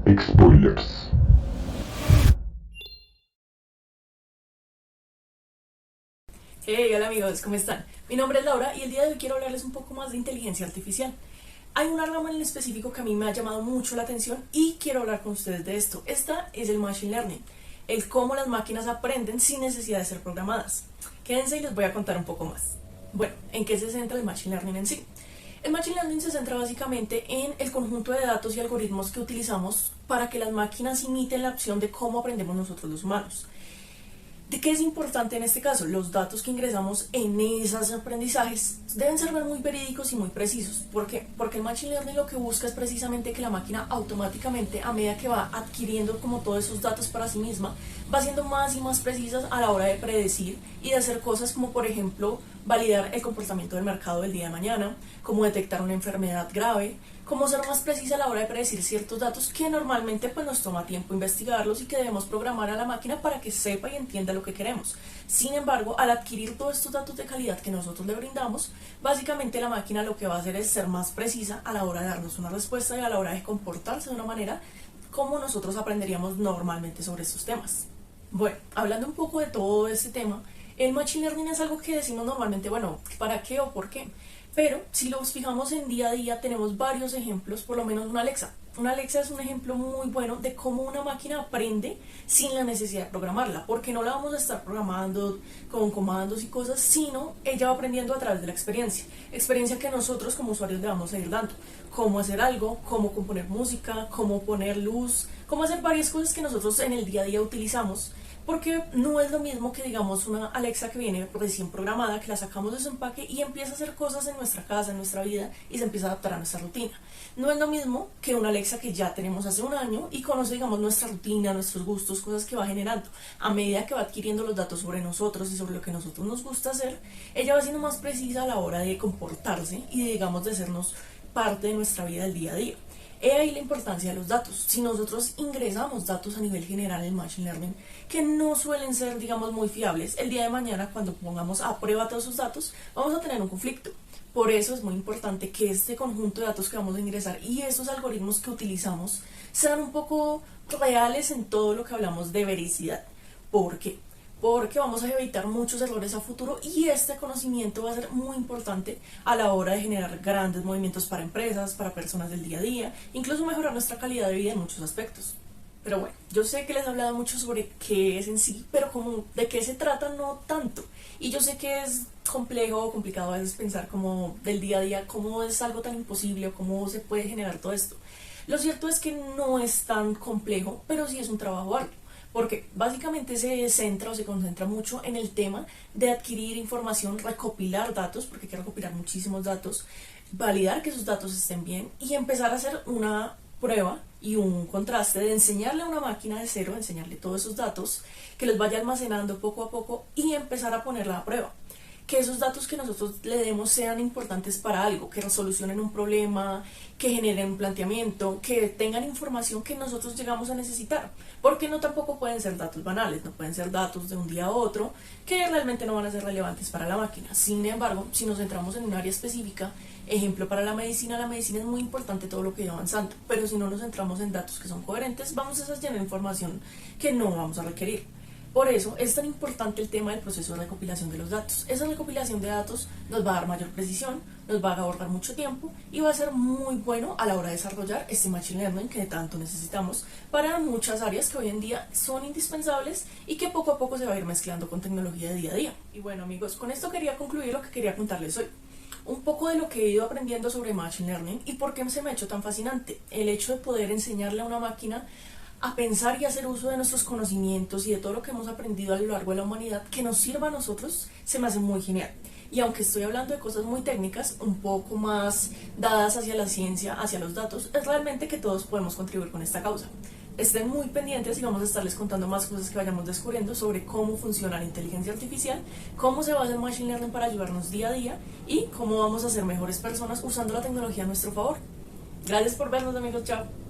Spoilers. Hey, hola amigos, ¿cómo están? Mi nombre es Laura y el día de hoy quiero hablarles un poco más de inteligencia artificial. Hay una rama en específico que a mí me ha llamado mucho la atención y quiero hablar con ustedes de esto. Esta es el Machine Learning, el cómo las máquinas aprenden sin necesidad de ser programadas. Quédense y les voy a contar un poco más. Bueno, ¿en qué se centra el Machine Learning en sí? El Machine Learning se centra básicamente en el conjunto de datos y algoritmos que utilizamos para que las máquinas imiten la acción de cómo aprendemos nosotros los humanos. ¿De qué es importante en este caso? Los datos que ingresamos en esos aprendizajes deben ser muy verídicos y muy precisos. ¿Por qué? Porque el Machine Learning lo que busca es precisamente que la máquina automáticamente, a medida que va adquiriendo como todos esos datos para sí misma, va siendo más y más precisas a la hora de predecir y de hacer cosas como, por ejemplo, validar el comportamiento del mercado del día de mañana, como detectar una enfermedad grave, como ser más precisa a la hora de predecir ciertos datos que normalmente pues nos toma tiempo investigarlos y que debemos programar a la máquina para que sepa y entienda lo que queremos. Sin embargo, al adquirir todos estos datos de calidad que nosotros le brindamos, básicamente la máquina lo que va a hacer es ser más precisa a la hora de darnos una respuesta y a la hora de comportarse de una manera como nosotros aprenderíamos normalmente sobre estos temas. Bueno, hablando un poco de todo este tema, el Machine Learning es algo que decimos normalmente, bueno, ¿para qué o por qué? Pero si los fijamos en día a día tenemos varios ejemplos, por lo menos una Alexa. Una Alexa es un ejemplo muy bueno de cómo una máquina aprende sin la necesidad de programarla, porque no la vamos a estar programando con comandos y cosas, sino ella va aprendiendo a través de la experiencia que nosotros como usuarios le vamos a ir dando. Cómo hacer algo, cómo componer música, cómo poner luz, cómo hacer varias cosas que nosotros en el día a día utilizamos. Porque no es lo mismo que digamos una Alexa que viene recién programada, que la sacamos de su empaque y empieza a hacer cosas en nuestra casa, en nuestra vida y se empieza a adaptar a nuestra rutina. No es lo mismo que una Alexa que ya tenemos hace un año y conoce digamos nuestra rutina, nuestros gustos, cosas que va generando. A medida que va adquiriendo los datos sobre nosotros y sobre lo que a nosotros nos gusta hacer, ella va siendo más precisa a la hora de comportarse y digamos de hacernos parte de nuestra vida del día a día. He ahí la importancia de los datos. Si nosotros ingresamos datos a nivel general en Machine Learning que no suelen ser, digamos, muy fiables, el día de mañana cuando pongamos a prueba todos esos datos, vamos a tener un conflicto. Por eso es muy importante que este conjunto de datos que vamos a ingresar y esos algoritmos que utilizamos sean un poco reales en todo lo que hablamos de veracidad. ¿Por qué? Porque vamos a evitar muchos errores a futuro y este conocimiento va a ser muy importante a la hora de generar grandes movimientos para empresas, para personas del día a día, incluso mejorar nuestra calidad de vida en muchos aspectos. Pero bueno, yo sé que les he hablado mucho sobre qué es en sí, pero como de qué se trata no tanto. Y yo sé que es complejo o complicado a veces pensar como del día a día, cómo es algo tan imposible o cómo se puede generar todo esto. Lo cierto es que no es tan complejo, pero sí es un trabajo arduo porque básicamente se centra o se concentra mucho en el tema de adquirir información, recopilar datos, porque hay que recopilar muchísimos datos, validar que esos datos estén bien y empezar a hacer una prueba y un contraste de enseñarle a una máquina de cero, enseñarle todos esos datos, que los vaya almacenando poco a poco y empezar a ponerla a prueba. Que esos datos que nosotros le demos sean importantes para algo, que resolucionen un problema, que generen un planteamiento, que tengan información que nosotros llegamos a necesitar. Porque no tampoco pueden ser datos banales, no pueden ser datos de un día a otro que realmente no van a ser relevantes para la máquina. Sin embargo, si nos centramos en un área específica, ejemplo para la medicina es muy importante todo lo que va avanzando, pero si no nos centramos en datos que son coherentes, vamos a llenar información que no vamos a requerir. Por eso es tan importante el tema del proceso de recopilación de los datos. Esa recopilación de datos nos va a dar mayor precisión, nos va a ahorrar mucho tiempo y va a ser muy bueno a la hora de desarrollar este Machine Learning que tanto necesitamos para muchas áreas que hoy en día son indispensables y que poco a poco se va a ir mezclando con tecnología de día a día. Y bueno amigos, con esto quería concluir lo que quería contarles hoy. Un poco de lo que he ido aprendiendo sobre Machine Learning y por qué se me ha hecho tan fascinante. El hecho de poder enseñarle a una máquina a pensar y hacer uso de nuestros conocimientos y de todo lo que hemos aprendido a lo largo de la humanidad que nos sirva a nosotros, se me hace muy genial. Y aunque estoy hablando de cosas muy técnicas, un poco más dadas hacia la ciencia, hacia los datos, es realmente que todos podemos contribuir con esta causa. Estén muy pendientes y vamos a estarles contando más cosas que vayamos descubriendo sobre cómo funciona la inteligencia artificial, cómo se va a hacer Machine Learning para ayudarnos día a día y cómo vamos a ser mejores personas usando la tecnología a nuestro favor. Gracias por vernos amigos, chao.